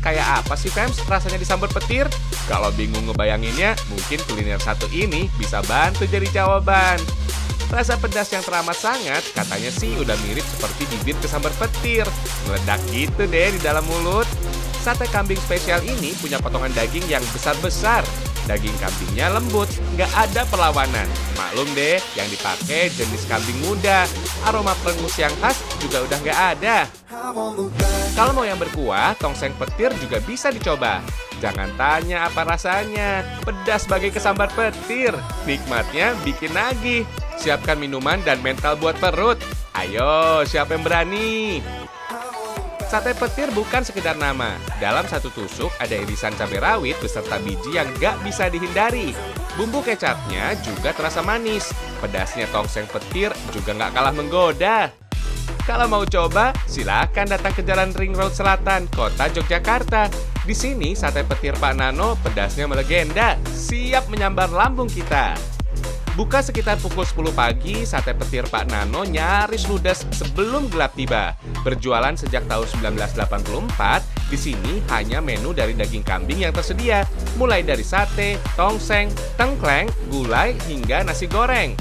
kayak apa sih Fems rasanya disambal petir? Kalau bingung ngebayanginnya, mungkin kuliner satu ini bisa bantu jadi jawaban. Rasa pedas yang teramat sangat, katanya sih udah mirip seperti bibir kesambar petir. Meledak gitu deh di dalam mulut. Sate kambing spesial ini punya potongan daging yang besar-besar. Daging kambingnya lembut, nggak ada perlawanan. Maklum deh, yang dipakai jenis kambing muda. Aroma perengus yang khas juga udah nggak ada. Kalau mau yang berkuah, tongseng petir juga bisa dicoba. Jangan tanya apa rasanya, pedas bagai kesambar petir. Nikmatnya bikin nagih. Siapkan minuman dan mental buat perut. Ayo, siapa yang berani? Sate petir bukan sekedar nama. Dalam satu tusuk ada irisan cabai rawit beserta biji yang gak bisa dihindari. Bumbu kecapnya juga terasa manis. Pedasnya tongseng petir juga gak kalah menggoda. Kalau mau coba, silakan datang ke Jalan Ring Road Selatan, Kota Yogyakarta. Di sini sate petir Pak Nano pedasnya melegenda, siap menyambar lambung kita. Buka sekitar pukul 10 pagi, sate petir Pak Nano nyaris ludes sebelum gelap tiba. Berjualan sejak tahun 1984, di sini hanya menu dari daging kambing yang tersedia, mulai dari sate, tongseng, tengkleng, gulai, hingga nasi goreng.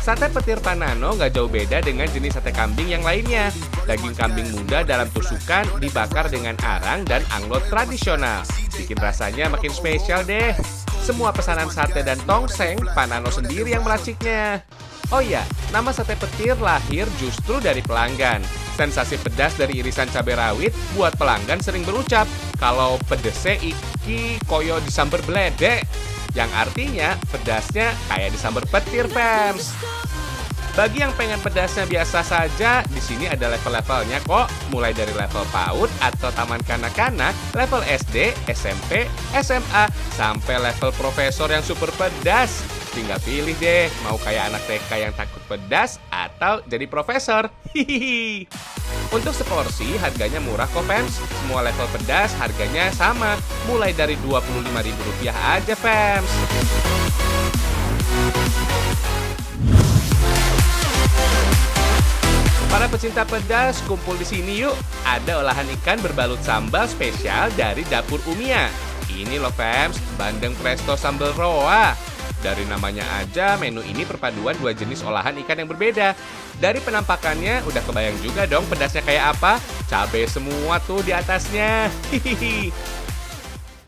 Sate petir Pak Nano nggak jauh beda dengan jenis sate kambing yang lainnya. Daging kambing muda dalam tusukan dibakar dengan arang dan anglot tradisional. Bikin rasanya makin spesial deh. Semua pesanan sate dan tongseng, Pak Nano sendiri yang meraciknya. Oh iya, nama sate petir lahir justru dari pelanggan. Sensasi pedas dari irisan cabai rawit buat pelanggan sering berucap, kalau pedesnya iki koyo disambar beledek. Yang artinya pedasnya kayak disambar petir, Pems. Bagi yang pengen pedasnya biasa saja, di sini ada level-levelnya kok. Mulai dari level PAUD atau taman kanak-kanak, level SD, SMP, SMA, sampai level profesor yang super pedas. Tinggal pilih deh, mau kayak anak TK yang takut pedas atau jadi profesor. Hihihi. Untuk seporsi harganya murah kok, Pems. Semua level pedas harganya sama, mulai dari Rp25.000 aja, Pems. Para pecinta pedas, kumpul di sini yuk. Ada olahan ikan berbalut sambal spesial dari dapur Umia. Ini loh Fems, bandeng presto sambal roa. Dari namanya aja, menu ini perpaduan dua jenis olahan ikan yang berbeda. Dari penampakannya, udah kebayang juga dong pedasnya kayak apa. Cabai semua tuh di atasnya. Hihihi.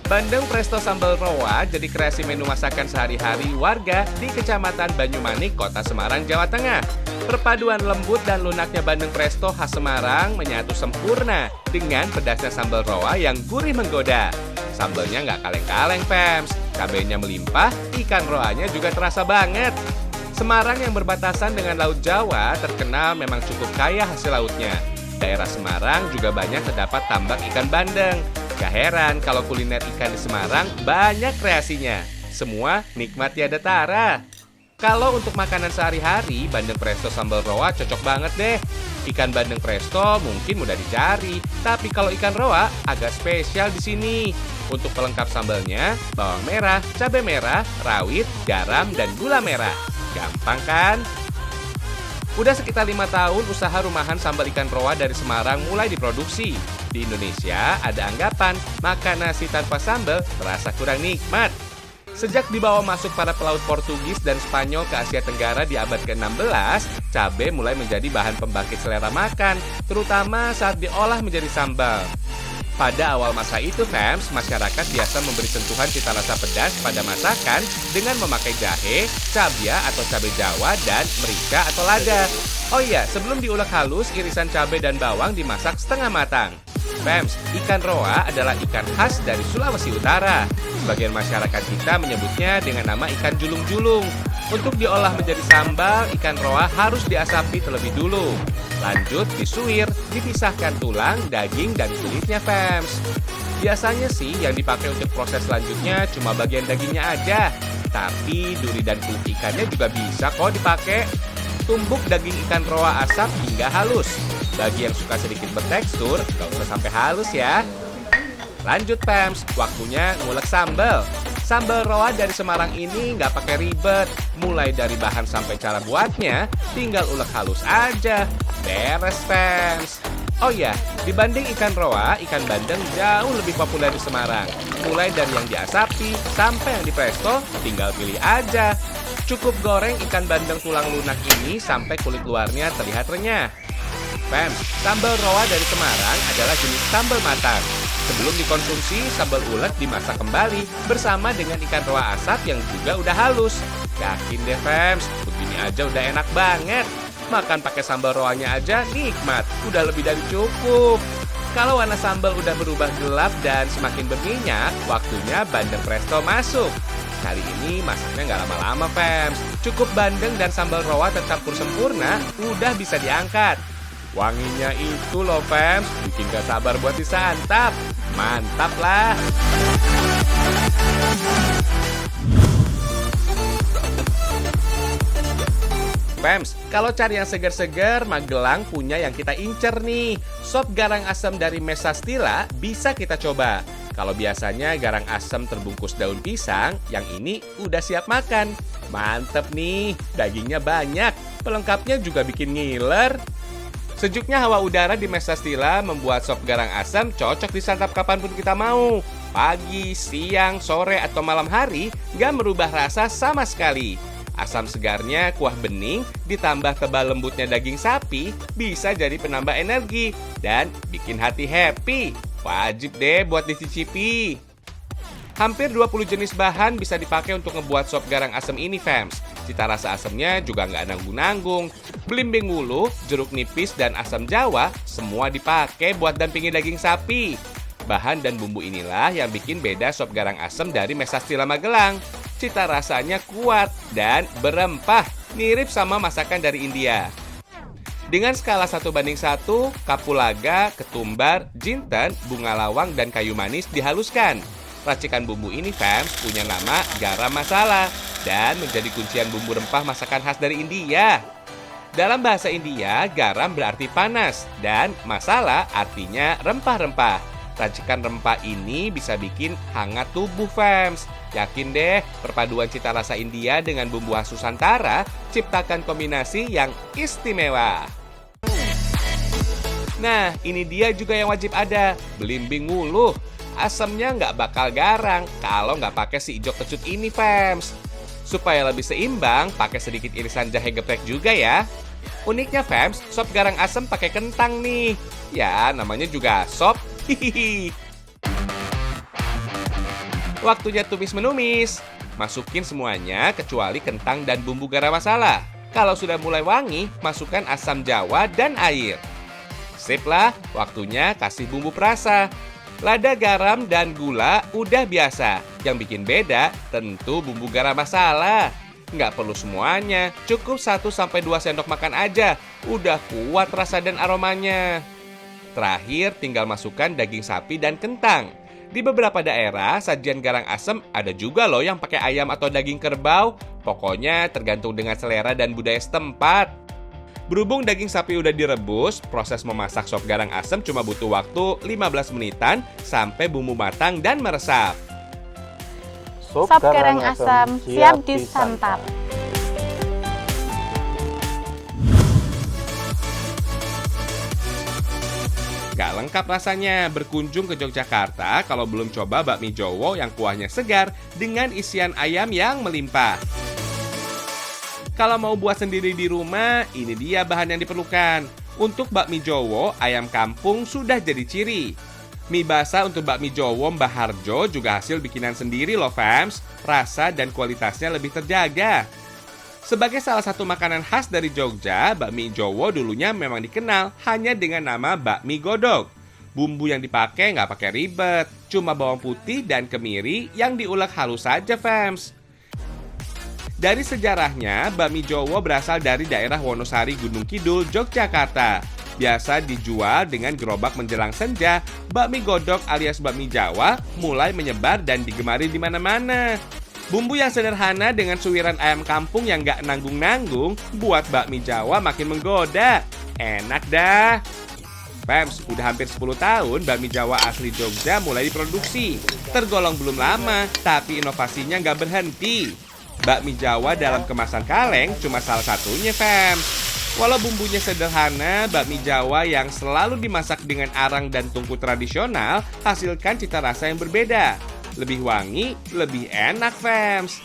Bandeng presto sambal roa jadi kreasi menu masakan sehari-hari warga di Kecamatan Banyumanik, Kota Semarang, Jawa Tengah. Perpaduan lembut dan lunaknya bandeng presto khas Semarang menyatu sempurna dengan pedasnya sambal roa yang gurih menggoda. Sambalnya nggak kaleng-kaleng, Pems. Cabainya melimpah, ikan roanya juga terasa banget. Semarang yang berbatasan dengan Laut Jawa terkenal memang cukup kaya hasil lautnya. Daerah Semarang juga banyak terdapat tambak ikan bandeng. Gak heran kalau kuliner ikan di Semarang banyak kreasinya. Semua nikmat tiada tara. Kalau untuk makanan sehari-hari, bandeng presto sambal roa cocok banget deh. Ikan bandeng presto mungkin mudah dicari, tapi kalau ikan roa agak spesial di sini. Untuk pelengkap sambalnya, bawang merah, cabai merah, rawit, garam, dan gula merah. Gampang kan? Udah sekitar 5 tahun usaha rumahan sambal ikan roa dari Semarang mulai diproduksi. Di Indonesia ada anggapan makan nasi tanpa sambal terasa kurang nikmat. Sejak dibawa masuk para pelaut Portugis dan Spanyol ke Asia Tenggara di abad ke-16, cabai mulai menjadi bahan pembangkit selera makan, terutama saat diolah menjadi sambal. Pada awal masa itu, Fems, masyarakat biasa memberi sentuhan cita rasa pedas pada masakan dengan memakai jahe, cabia atau cabai Jawa, dan merica atau lada. Oh iya, sebelum diulek halus, irisan cabai dan bawang dimasak setengah matang. Fems, ikan roa adalah ikan khas dari Sulawesi Utara. Sebagian masyarakat kita menyebutnya dengan nama ikan julung-julung. Untuk diolah menjadi sambal, ikan roa harus diasapi terlebih dulu. Lanjut disuir, dipisahkan tulang, daging, dan kulitnya, Fems. Biasanya sih yang dipakai untuk proses selanjutnya cuma bagian dagingnya aja. Tapi duri dan kulit ikannya juga bisa kok dipakai. Tumbuk daging ikan roa asap hingga halus. Bagi yang suka sedikit bertekstur, gak usah sampai halus ya. Lanjut, Pems, waktunya ngulek sambal. Sambal roa dari Semarang ini nggak pakai ribet. Mulai dari bahan sampai cara buatnya, tinggal ulek halus aja. Beres, Pems. Oh iya, dibanding ikan roa, ikan bandeng jauh lebih populer di Semarang. Mulai dari yang diasapi sampai yang dipresto, tinggal pilih aja. Cukup goreng ikan bandeng tulang lunak ini sampai kulit luarnya terlihat renyah. Fans, sambal roa dari Semarang adalah jenis sambal matang. Sebelum dikonsumsi, sambal ulet dimasak kembali bersama dengan ikan roa asap yang juga udah halus. Yakin deh fans, begini aja udah enak banget. Makan pakai sambal roanya aja nikmat, udah lebih dari cukup. Kalau warna sambal udah berubah gelap dan semakin berminyak, waktunya bandeng presto masuk. Kali ini masaknya nggak lama-lama fans. Cukup bandeng dan sambal roa tercampur sempurna, udah bisa diangkat. Wanginya itu loh fans, bikin gak sabar buat disantap. Mantap lah. Pems, kalau cari yang segar-segar, Magelang punya yang kita incer nih. Sop garang asam dari Mesastila bisa kita coba. Kalau biasanya garang asam terbungkus daun pisang, yang ini udah siap makan. Mantep nih, dagingnya banyak. Pelengkapnya juga bikin ngiler. Sejuknya hawa udara di Mesastila membuat sop garang asam cocok disantap kapanpun kita mau. Pagi, siang, sore, atau malam hari, gak merubah rasa sama sekali. Asam segarnya kuah bening ditambah tebal lembutnya daging sapi bisa jadi penambah energi dan bikin hati happy. Wajib deh buat dicicipi. Hampir 20 jenis bahan bisa dipakai untuk ngebuat sop garang asam ini, fams. Cita rasa asamnya juga nggak nanggung-nanggung. Belimbing wuluh, jeruk nipis, dan asam jawa semua dipakai buat dampingi daging sapi. Bahan dan bumbu inilah yang bikin beda sop garang asam dari Mesastila Magelang. Cita rasanya kuat dan berempah, mirip sama masakan dari India. Dengan skala 1:1, kapulaga, ketumbar, jinten, bunga lawang, dan kayu manis dihaluskan. Racikan bumbu ini, fams, punya nama garam masala dan menjadi kuncian bumbu rempah masakan khas dari India. Dalam bahasa India, garam berarti panas dan masala artinya rempah-rempah. Racikan rempah ini bisa bikin hangat tubuh, fams. Yakin deh, perpaduan cita rasa India dengan bumbu khas Nusantara ciptakan kombinasi yang istimewa. Nah, ini dia juga yang wajib ada, belimbing wuluh. Asamnya nggak bakal garang kalau nggak pakai si ijo kecut ini, fams. Supaya lebih seimbang, pakai sedikit irisan jahe geprek juga ya. Uniknya, fams, sop garang asam pakai kentang nih. Ya, namanya juga sop. Hihihi. Waktunya tumis-menumis. Masukin semuanya kecuali kentang dan bumbu garam masala. Kalau sudah mulai wangi, masukkan asam jawa dan air. Sip lah, waktunya kasih bumbu perasa. Lada garam dan gula udah biasa. Yang bikin beda tentu bumbu garam masala. Nggak perlu semuanya, cukup 1-2 sendok makan aja. Udah kuat rasa dan aromanya. Terakhir, tinggal masukkan daging sapi dan kentang. Di beberapa daerah, sajian garang asem ada juga loh yang pakai ayam atau daging kerbau. Pokoknya tergantung dengan selera dan budaya setempat. Berhubung daging sapi udah direbus, proses memasak sop garang asem cuma butuh waktu 15 menitan sampai bumbu matang dan meresap. Sop garang asam siap disantap. Gak lengkap rasanya berkunjung ke Yogyakarta kalau belum coba bakmi Jowo yang kuahnya segar dengan isian ayam yang melimpah. Kalau mau buat sendiri di rumah, ini dia bahan yang diperlukan. Untuk bakmi Jowo, ayam kampung sudah jadi ciri. Mie basah untuk bakmi Jowo Mbah Harjo juga hasil bikinan sendiri loh, fams. Rasa dan kualitasnya lebih terjaga. Sebagai salah satu makanan khas dari Jogja, bakmi Jowo dulunya memang dikenal hanya dengan nama bakmi godog. Bumbu yang dipakai nggak pakai ribet, cuma bawang putih dan kemiri yang diulek halus saja, fams. Dari sejarahnya, bakmi Jowo berasal dari daerah Wonosari Gunung Kidul, Yogyakarta. Biasa dijual dengan gerobak menjelang senja, bakmi godog alias bakmi Jawa mulai menyebar dan digemari di mana-mana. Bumbu yang sederhana dengan suwiran ayam kampung yang gak nanggung-nanggung buat bakmi Jawa makin menggoda. Enak dah. Pems, udah hampir 10 tahun bakmi Jawa asli Jogja mulai diproduksi. Tergolong belum lama, tapi inovasinya gak berhenti. Bakmi Jawa dalam kemasan kaleng cuma salah satunya, fams. Walau bumbunya sederhana, bakmi Jawa yang selalu dimasak dengan arang dan tungku tradisional hasilkan cita rasa yang berbeda. Lebih wangi, lebih enak, fams.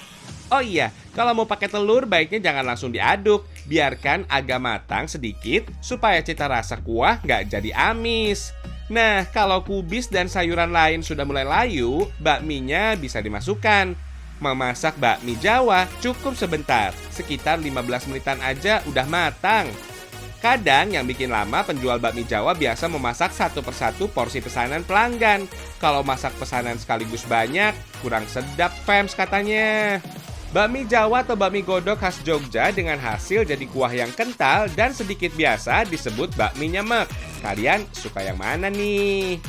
Oh iya, kalau mau pakai telur baiknya jangan langsung diaduk. Biarkan agak matang sedikit supaya cita rasa kuah nggak jadi amis. Nah, kalau kubis dan sayuran lain sudah mulai layu, bakminya bisa dimasukkan. Memasak bakmi Jawa cukup sebentar, sekitar 15 menitan aja udah matang. Kadang yang bikin lama penjual bakmi Jawa biasa memasak satu persatu porsi pesanan pelanggan. Kalau masak pesanan sekaligus banyak, kurang sedap, fams katanya. Bakmi Jawa atau bakmi godok khas Jogja dengan hasil jadi kuah yang kental dan sedikit biasa disebut bakmi nyemek. Kalian suka yang mana nih?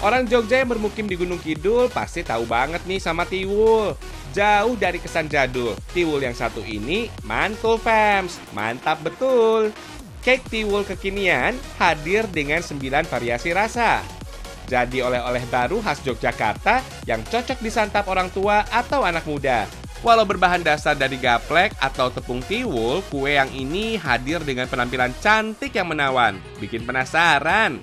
Orang Jogja yang bermukim di Gunung Kidul pasti tahu banget nih sama tiwul. Jauh dari kesan jadul, tiwul yang satu ini mantul, fams. Mantap betul. Cake tiwul kekinian hadir dengan 9 variasi rasa. Jadi oleh-oleh baru khas Yogyakarta yang cocok disantap orang tua atau anak muda. Walau berbahan dasar dari gaplek atau tepung tiwul, kue yang ini hadir dengan penampilan cantik yang menawan. Bikin penasaran.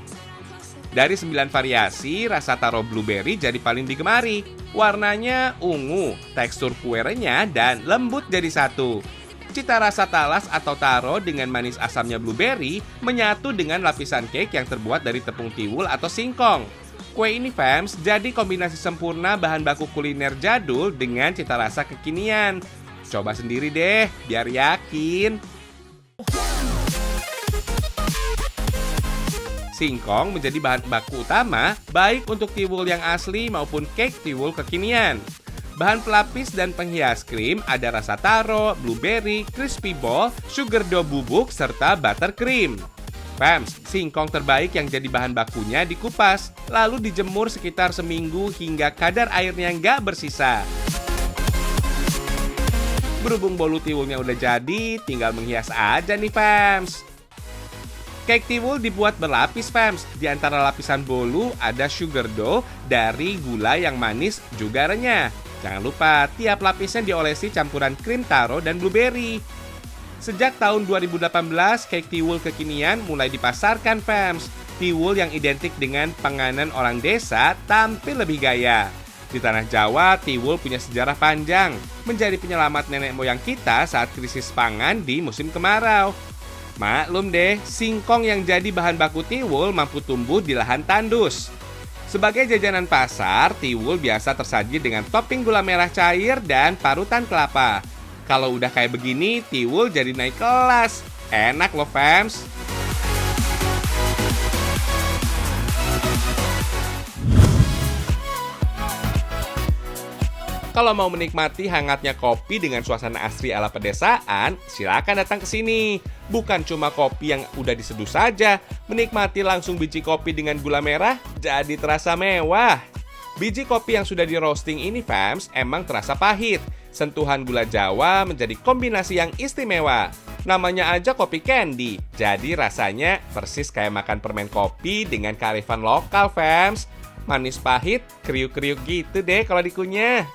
Dari 9 variasi, rasa taro blueberry jadi paling digemari. Warnanya ungu, tekstur kue renyah dan lembut jadi satu. Cita rasa talas atau taro dengan manis asamnya blueberry menyatu dengan lapisan cake yang terbuat dari tepung tiwul atau singkong. Kue ini, fams, jadi kombinasi sempurna bahan baku kuliner jadul dengan cita rasa kekinian. Coba sendiri deh, biar yakin. Singkong menjadi bahan baku utama baik untuk tiwul yang asli maupun cake tiwul kekinian. Bahan pelapis dan penghias krim ada rasa taro, blueberry, crispy ball, sugar dough bubuk, serta buttercream. Fams, singkong terbaik yang jadi bahan bakunya dikupas, lalu dijemur sekitar seminggu hingga kadar airnya nggak bersisa. Berhubung bolu tiwulnya udah jadi, tinggal menghias aja nih, fams. Cake tiwul dibuat berlapis, fams. Di antara lapisan bolu ada sugar dough dari gula yang manis juga renyah. Jangan lupa, tiap lapisnya diolesi campuran krim taro dan blueberry. Sejak tahun 2018, cake tiwul kekinian mulai dipasarkan, fams. Tiwul yang identik dengan panganan orang desa tampil lebih gaya. Di tanah Jawa, tiwul punya sejarah panjang, menjadi penyelamat nenek moyang kita saat krisis pangan di musim kemarau. Maklum deh, singkong yang jadi bahan baku tiwul mampu tumbuh di lahan tandus. Sebagai jajanan pasar, tiwul biasa tersaji dengan topping gula merah cair dan parutan kelapa. Kalau udah kayak begini, tiwul jadi naik kelas. Enak loh, fams. Kalau mau menikmati hangatnya kopi dengan suasana asri ala pedesaan, silakan datang ke sini. Bukan cuma kopi yang udah diseduh saja, menikmati langsung biji kopi dengan gula merah jadi terasa mewah. Biji kopi yang sudah di roasting ini, fams, emang terasa pahit. Sentuhan gula Jawa menjadi kombinasi yang istimewa. Namanya aja kopi candy, jadi rasanya persis kayak makan permen kopi dengan kearifan lokal, fams. Manis pahit, kriuk-kriuk gitu deh kalau dikunyah.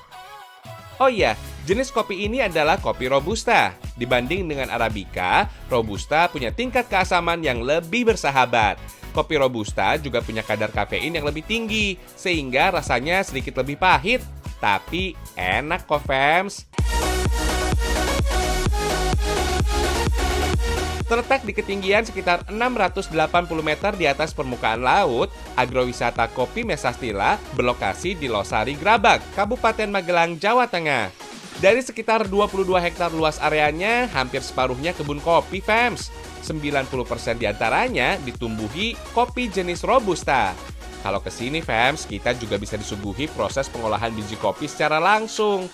Oh iya, jenis kopi ini adalah kopi Robusta. Dibanding dengan Arabica, Robusta punya tingkat keasaman yang lebih bersahabat. Kopi Robusta juga punya kadar kafein yang lebih tinggi, sehingga rasanya sedikit lebih pahit. Tapi enak kok, fams. Terletak di ketinggian sekitar 680 meter di atas permukaan laut, agrowisata Kopi Mesastila berlokasi di Losari Grabag, Kabupaten Magelang, Jawa Tengah. Dari sekitar 22 hektar luas areanya, hampir separuhnya kebun kopi, fams. 90% diantaranya ditumbuhi kopi jenis Robusta. Kalau kesini, fams, kita juga bisa disuguhi proses pengolahan biji kopi secara langsung.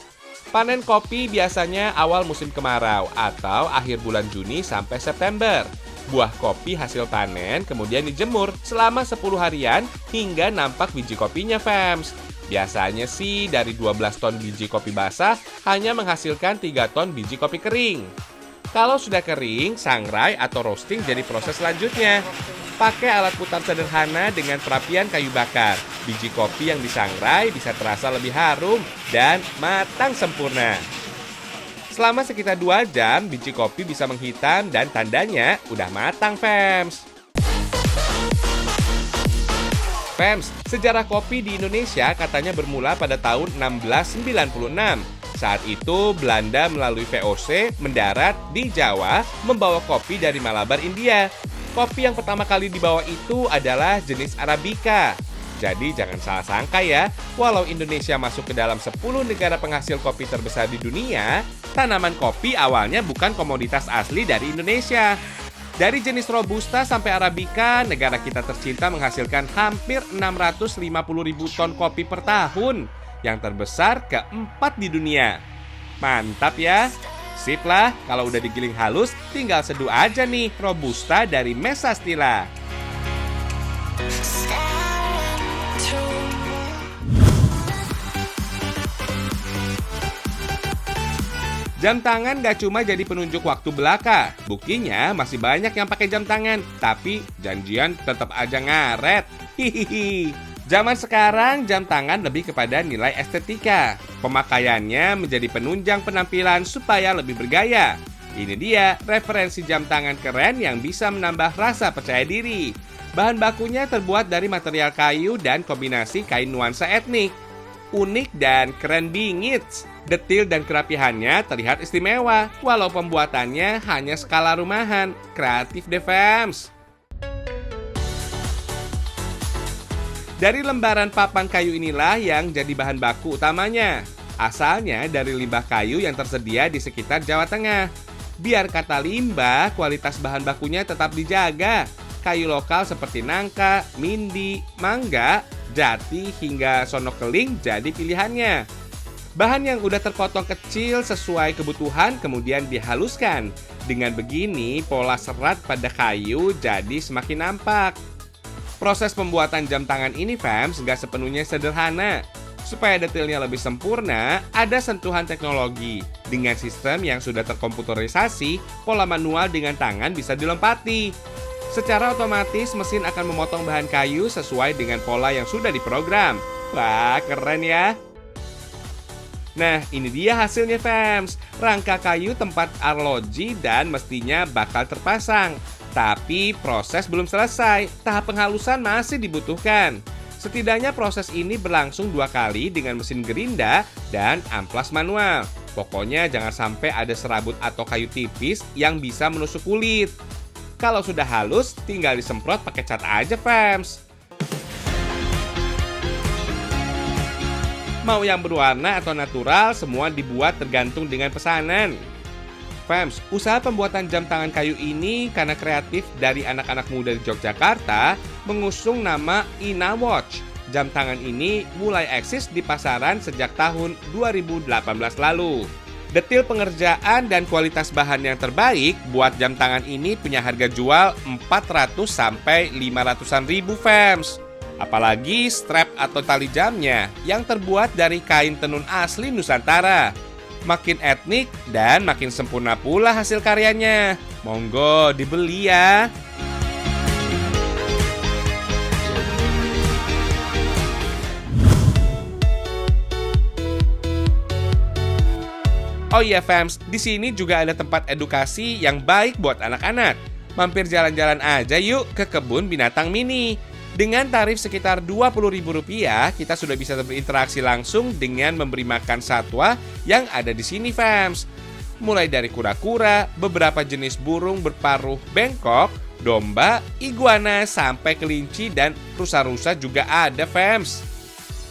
Panen kopi biasanya awal musim kemarau atau akhir bulan Juni sampai September. Buah kopi hasil panen kemudian dijemur selama 10 harian hingga nampak biji kopinya, fams. Biasanya sih dari 12 ton biji kopi basah hanya menghasilkan 3 ton biji kopi kering. Kalau sudah kering, sangrai atau roasting jadi proses selanjutnya. Pakai alat putar sederhana dengan perapian kayu bakar. Biji kopi yang disangrai bisa terasa lebih harum dan matang sempurna. Selama sekitar 2 jam, biji kopi bisa menghitam dan tandanya udah matang, Fems. Fems, sejarah kopi di Indonesia katanya bermula pada tahun 1696. Saat itu, Belanda melalui VOC mendarat di Jawa membawa kopi dari Malabar, India. Kopi yang pertama kali dibawa itu adalah jenis Arabica. Jadi jangan salah sangka ya, walau Indonesia masuk ke dalam 10 negara penghasil kopi terbesar di dunia, tanaman kopi awalnya bukan komoditas asli dari Indonesia. Dari jenis Robusta sampai Arabica, negara kita tercinta menghasilkan hampir 650.000 ton kopi per tahun, yang terbesar keempat di dunia. Mantap ya! Sip lah, kalau udah digiling halus, tinggal seduh aja nih Robusta dari Mesa Stila. Jam tangan gak cuma jadi penunjuk waktu belaka. Buktinya masih banyak yang pakai jam tangan, tapi janjian tetap aja ngaret. Hihihi. Zaman sekarang jam tangan lebih kepada nilai estetika. Pemakaiannya menjadi penunjang penampilan supaya lebih bergaya. Ini dia referensi jam tangan keren yang bisa menambah rasa percaya diri. Bahan bakunya terbuat dari material kayu dan kombinasi kain nuansa etnik. Unik dan keren bingit. Detil dan kerapihannya terlihat istimewa, walau pembuatannya hanya skala rumahan. Kreatif deh, Fems. Dari lembaran papan kayu inilah yang jadi bahan baku utamanya. Asalnya dari limbah kayu yang tersedia di sekitar Jawa Tengah. Biar kata limbah, kualitas bahan bakunya tetap dijaga. Kayu lokal seperti nangka, mindi, mangga, jati, hingga sono keling jadi pilihannya. Bahan yang udah terpotong kecil sesuai kebutuhan kemudian dihaluskan. Dengan begini, pola serat pada kayu jadi semakin nampak. Proses pembuatan jam tangan ini, Fems, gak sepenuhnya sederhana. Supaya detailnya lebih sempurna, ada sentuhan teknologi. Dengan sistem yang sudah terkomputerisasi, pola manual dengan tangan bisa dilempati. Secara otomatis, mesin akan memotong bahan kayu sesuai dengan pola yang sudah diprogram. Wah, keren ya! Nah, ini dia hasilnya, Fems. Rangka kayu tempat arloji dan mestinya bakal terpasang. Tapi proses belum selesai, tahap penghalusan masih dibutuhkan. Setidaknya proses ini berlangsung 2 kali dengan mesin gerinda dan amplas manual. Pokoknya jangan sampai ada serabut atau kayu tipis yang bisa menusuk kulit. Kalau sudah halus, tinggal disemprot pakai cat aja, Fems. Mau yang berwarna atau natural, semua dibuat tergantung dengan pesanan. Fems, usaha pembuatan jam tangan kayu ini karena kreatif dari anak-anak muda di Yogyakarta mengusung nama Ina Watch. Jam tangan ini mulai eksis di pasaran sejak tahun 2018 lalu. Detil pengerjaan dan kualitas bahan yang terbaik buat jam tangan ini punya harga jual 400 sampai 500-an ribu, Fems. Apalagi strap atau tali jamnya yang terbuat dari kain tenun asli Nusantara. Makin etnik dan makin sempurna pula hasil karyanya. Monggo dibeli ya. Oh iya, Fems, di sini juga ada tempat edukasi yang baik buat anak-anak. Mampir jalan-jalan aja yuk ke kebun binatang mini. Dengan tarif sekitar Rp20.000, kita sudah bisa berinteraksi langsung dengan memberi makan satwa yang ada di sini, Fems. Mulai dari kura-kura, beberapa jenis burung berparuh bengkok, domba, iguana, sampai kelinci dan rusa-rusa juga ada, Fems.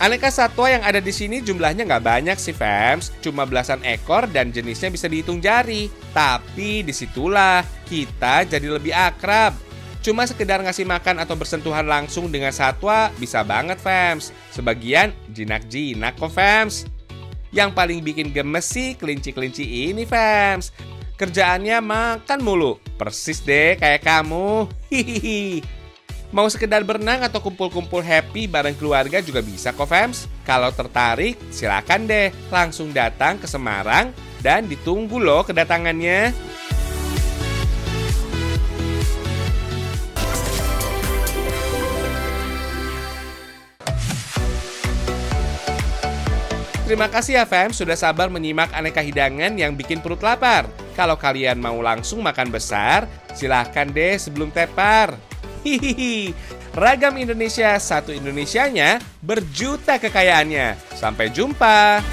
Aneka satwa yang ada di sini jumlahnya nggak banyak sih, Fems. Cuma belasan ekor dan jenisnya bisa dihitung jari. Tapi disitulah kita jadi lebih akrab. Cuma sekedar ngasih makan atau bersentuhan langsung dengan satwa bisa banget, Fems. Sebagian jinak-jinak kok, Fems. Yang paling bikin gemes sih kelinci-kelinci ini, Fems. Kerjaannya makan mulu. Persis deh kayak kamu. Hihihi. Mau sekedar berenang atau kumpul-kumpul happy bareng keluarga juga bisa kok, Fems. Kalau tertarik, silakan deh langsung datang ke Semarang dan ditunggu loh kedatangannya. Terima kasih ya fam sudah sabar menyimak aneka hidangan yang bikin perut lapar. Kalau kalian mau langsung makan besar, silahkan deh sebelum tepar. Hihihi, ragam Indonesia, satu Indonesianya, berjuta kekayaannya. Sampai jumpa.